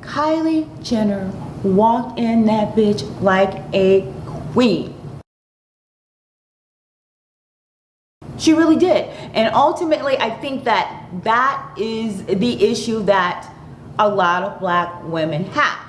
Kylie Jenner walked in that bitch like a queen. She really did. And ultimately, I think that that is the issue that a lot of black women have.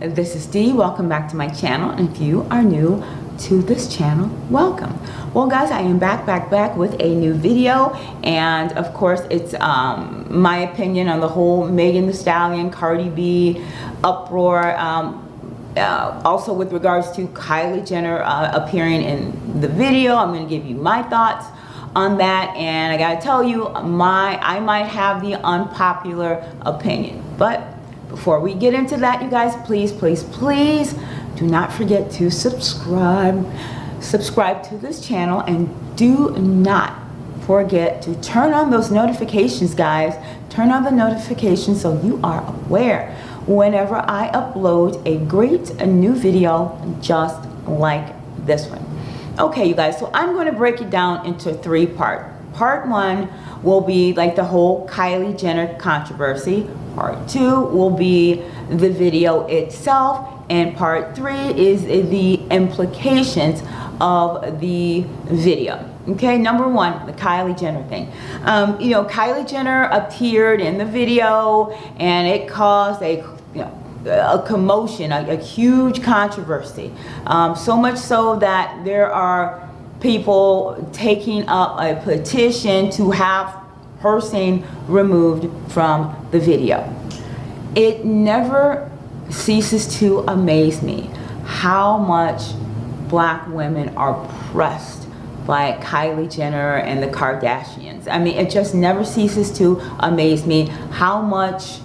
This is Dee. Welcome back to my channel, and if you are new to this channel, welcome. Well guys, I am back with a new video, and of course it's my opinion on the whole Megan Thee Stallion, Cardi B uproar, also with regards to Kylie Jenner appearing in the video. I'm going to give you my thoughts on that, and I gotta tell you, I might have the unpopular opinion, but before we get into that, you guys, please do not forget to subscribe to this channel, and do not forget to turn on those notifications, guys. Turn on the notifications so you are aware whenever I upload a new video just like this one. Okay, you guys, so I'm going to break it down into three parts. Part one will be like the whole Kylie Jenner controversy. Part two will be the video itself, and part three is the implications of the video. Okay, number one, the Kylie Jenner thing. You know, Kylie Jenner appeared in the video, and it caused a commotion, a huge controversy. So much so that there are people taking up a petition to have her scene removed from the video. It never ceases to amaze me how much black women are pressed by Kylie Jenner and the Kardashians. I mean, it just never ceases to amaze me how much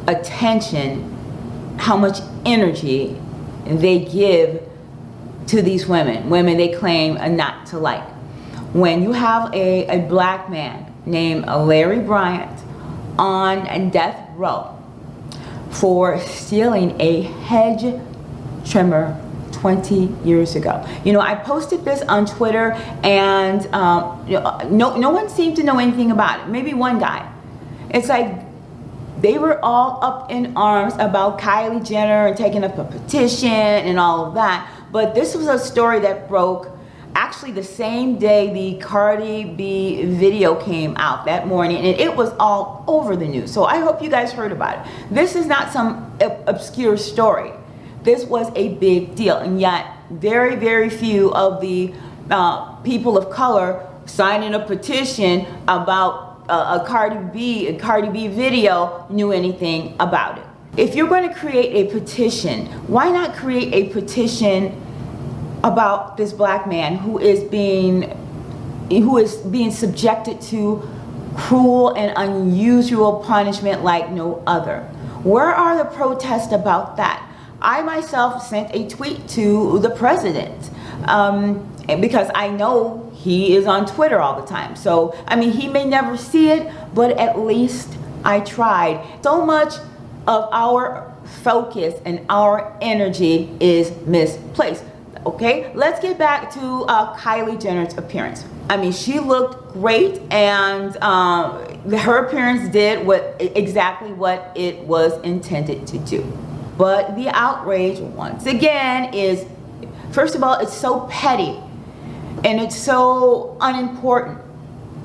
attention, how much energy they give to these women they claim not to like. When you have a black man named Larry Bryant on death row for stealing a hedge trimmer 20 years ago. You know, I posted this on Twitter, and no one seemed to know anything about it. Maybe one guy. It's like they were all up in arms about Kylie Jenner and taking up a petition and all of that. But this was a story that broke actually the same day the Cardi B video came out that morning, and it was all over the news. So I hope you guys heard about it. This is not some obscure story. This was a big deal, and yet very few of the people of color signing a petition about a Cardi B video knew anything about it. If you're going to create a petition, why not create a petition about this black man who is being subjected to cruel and unusual punishment like no other? Where are the protests about that? I myself sent a tweet to the president because I know he is on Twitter all the time. So, I mean, he may never see it, but at least I tried. So much of our focus and our energy is misplaced. Okay, let's get back to Kylie Jenner's appearance. I mean, she looked great, and her appearance did exactly what it was intended to do. But the outrage, once again, is, first of all, it's so petty and it's so unimportant.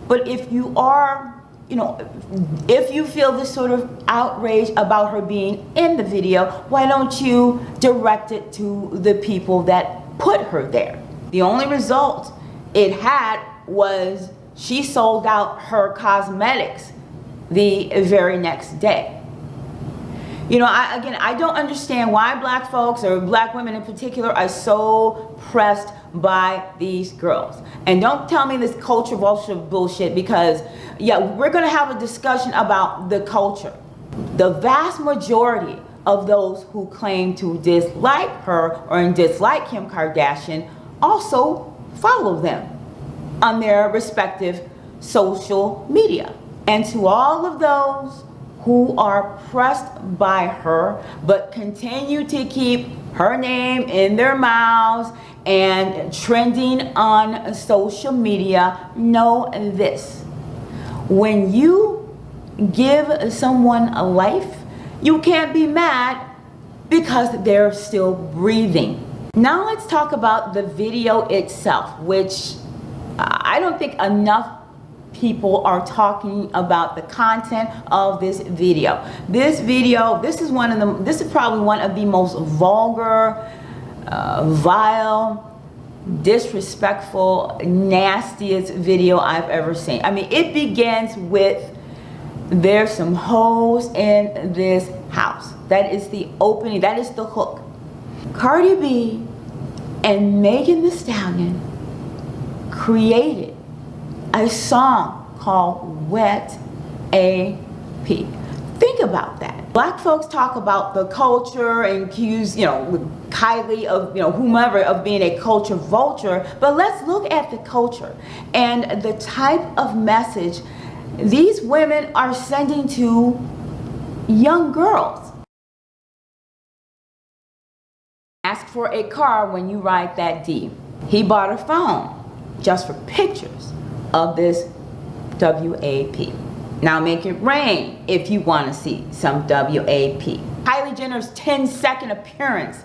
But if you are, if you feel this sort of outrage about her being in the video, why don't you direct it to the people that put her there? The only result it had was she sold out her cosmetics the very next day. You know, I don't understand why black folks, or black women in particular, are so pressed by these girls. And don't tell me this culture vulture bullshit, because yeah, we're gonna have a discussion about the culture. The vast majority of those who claim to dislike her or dislike Kim Kardashian also follow them on their respective social media. And to all of those who are pressed by her but continue to keep her name in their mouths and trending on social media, know this: when you give someone a life, you can't be mad because they're still breathing. Now let's talk about the video itself, which I don't think enough people are talking about the content of this video. This is probably one of the most vulgar, vile, disrespectful, nastiest video I've ever seen. I mean, it begins with, there's some hoes in this house. That is the opening, that is the hook. Cardi B and Megan Thee Stallion created a song called Wet AP. Think about that. Black folks talk about the culture and accuse, Kylie of, whomever of being a culture vulture, but let's look at the culture and the type of message these women are sending to young girls. Ask for a car when you ride that D. He bought a phone just for pictures of this WAP. Now make it rain if you want to see some WAP. Kylie Jenner's 10-second appearance.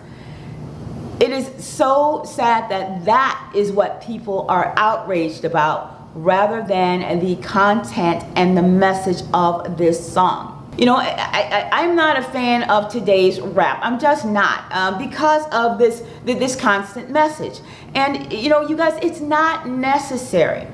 It is so sad that that is what people are outraged about, rather than the content and the message of this song. I'm not a fan of today's rap. I'm just not, because of this constant message. And you guys, it's not necessary.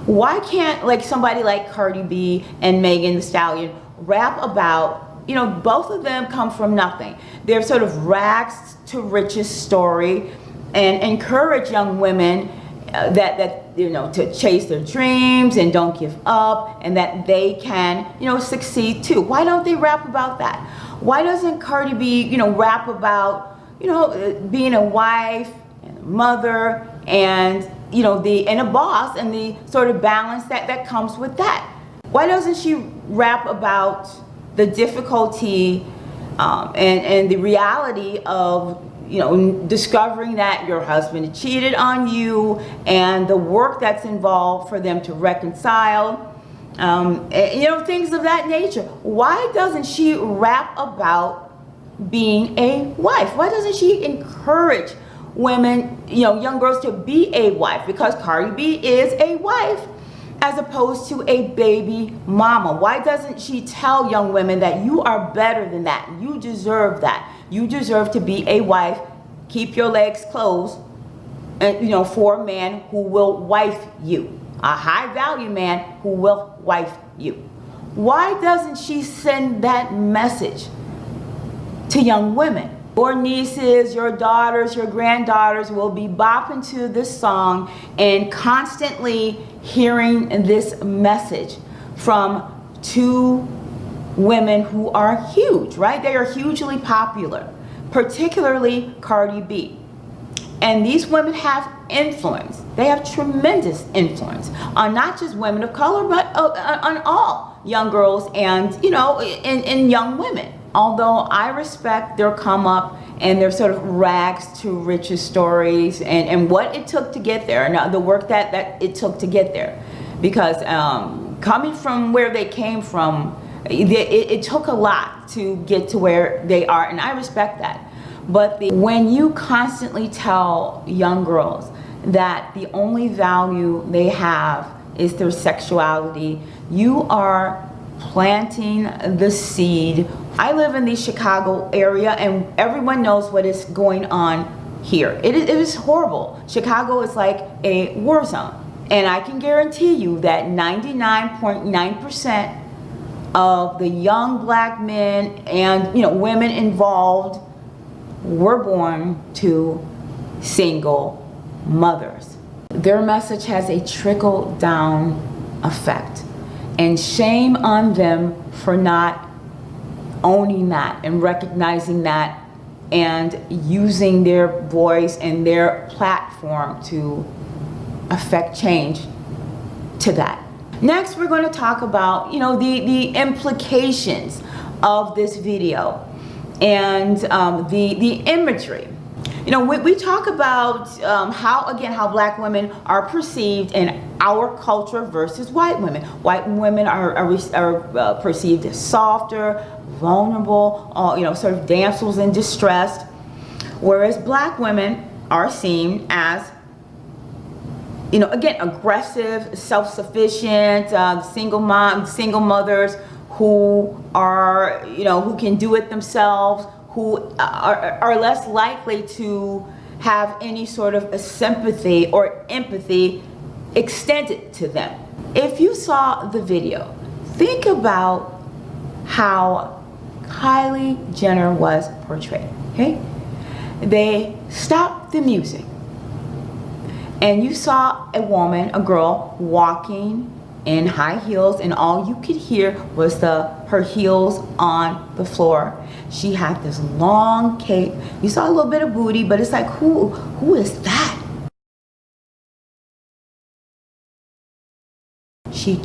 Why can't somebody like Cardi B and Megan Thee Stallion rap about, both of them come from nothing. They're sort of rags to riches story, and encourage young women to chase their dreams and don't give up, and that they can succeed too. Why don't they rap about that? Why doesn't Cardi B rap about being a wife and a mother and and a boss, and the sort of balance that comes with that? Why doesn't she rap about the difficulty and the reality of discovering that your husband cheated on you, and the work that's involved for them to reconcile, things of that nature? Why doesn't she rap about being a wife? Why doesn't she encourage women, young girls, to be a wife? Because Cardi B is a wife as opposed to a baby mama. Why doesn't she tell young women that you are better than that? You deserve that. You deserve to be a wife. Keep your legs closed, and for a man who will wife you, a high value man who will wife you. Why doesn't she send that message to young women? Your nieces, your daughters, your granddaughters will be bopping to this song and constantly hearing this message from two women who are huge, right? They are hugely popular, particularly Cardi B. And these women have influence. They have tremendous influence on not just women of color, but on all young girls and, and young women. Although I respect their come up and their sort of rags to riches stories and what it took to get there, and the work that it took to get there. Because coming from where they came from, it took a lot to get to where they are, and I respect that. But when you constantly tell young girls that the only value they have is their sexuality, you are planting the seed. I live in the Chicago area, and everyone knows what is going on here. It is horrible. Chicago is like a war zone. And I can guarantee you that 99.9% of the young black men and women involved were born to single mothers. Their message has a trickle-down effect, and shame on them for not owning that and recognizing that and using their voice and their platform to affect change to that. Next, we're going to talk about, the implications of this video and the imagery. We talk about how black women are perceived in our culture versus white women. White women are perceived as softer, vulnerable, sort of damsels in distress, whereas black women are seen as, again, aggressive, self-sufficient, single mothers who are, who can do it themselves, who are less likely to have any sort of a sympathy or empathy extended to them. If you saw the video, think about how Kylie Jenner was portrayed, okay? They stopped the music and you saw a woman, a girl, walking in high heels, and all you could hear was her heels on the floor. She had this long cape. You saw a little bit of booty, but it's like, who is that? She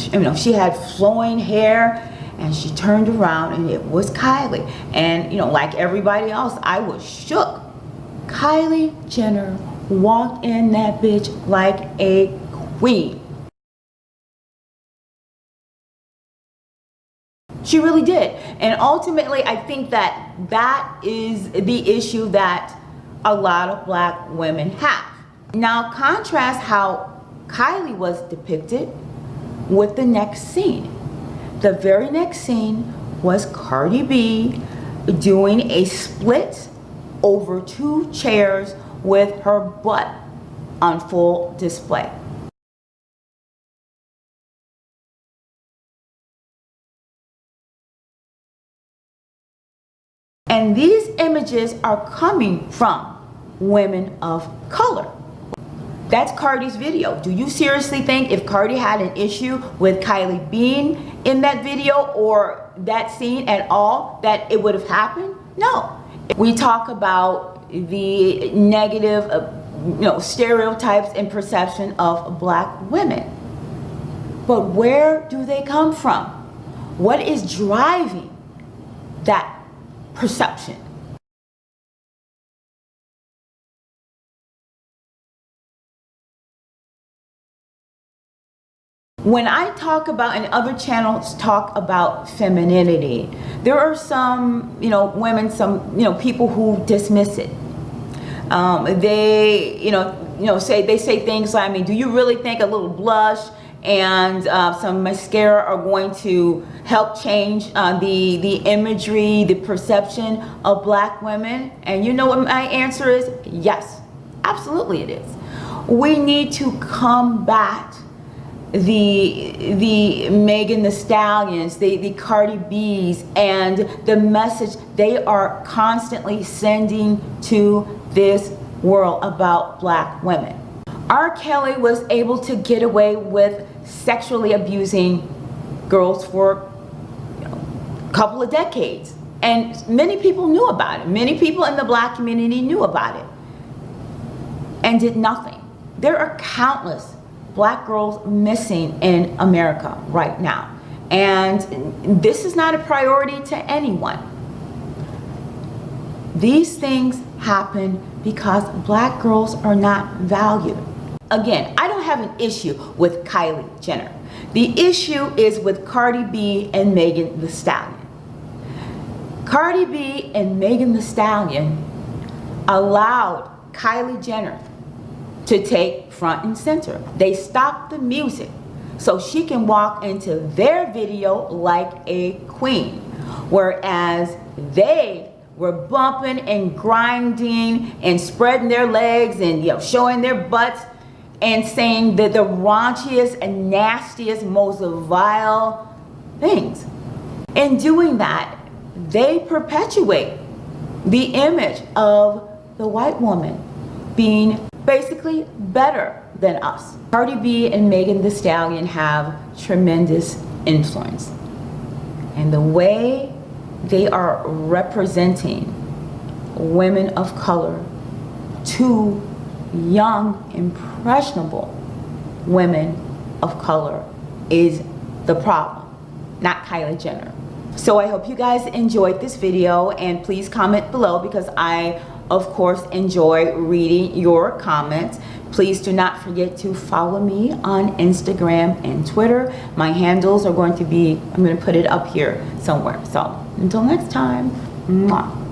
had flowing hair, and she turned around and it was Kylie. And like everybody else, I was shook. Kylie Jenner walked in that bitch like a queen. She really did. And ultimately, I think that is the issue that a lot of black women have. Now, contrast how Kylie was depicted with the next scene. The very next scene was Cardi B doing a split over 2 chairs with her butt on full display. And these images are coming from women of color. That's Cardi's video. Do you seriously think if Cardi had an issue with Kylie being in that video or that scene at all, that it would have happened? No. We talk about the negative, stereotypes and perception of black women. But where do they come from? What is driving that perception? When I talk about, and other channels talk about femininity, there are some, women, some, people who dismiss it. They say things like, do you really think a little blush and some mascara are going to help change the imagery, the perception of black women? And you know what my answer is? Yes, absolutely it is. We need to combat the Megan Thee Stallions, the Cardi B's, and the message they are constantly sending to this world about black women. R. Kelly was able to get away with sexually abusing girls for a couple of decades, and many people knew about it. Many people in the black community knew about it and did nothing. There are countless black girls missing in America right now, and this is not a priority to anyone. These things happen because black girls are not valued. Again, I don't have an issue with Kylie Jenner. The issue is with Cardi B and Megan Thee Stallion. Cardi B and Megan Thee Stallion allowed Kylie Jenner to take front and center. They stopped the music so she can walk into their video like a queen, whereas they were bumping and grinding and spreading their legs and showing their butts and saying the raunchiest and nastiest, most vile things. In doing that, they perpetuate the image of the white woman being basically better than us. Cardi B and Megan Thee Stallion have tremendous influence. And the way they are representing women of color to young, impressionable women of color is the problem, not Kylie Jenner. So I hope you guys enjoyed this video, and please comment below because I, of course, enjoy reading your comments. Please do not forget to follow me on Instagram and Twitter. My handles are going to be, I'm going to put it up here somewhere. So until next time, mwah.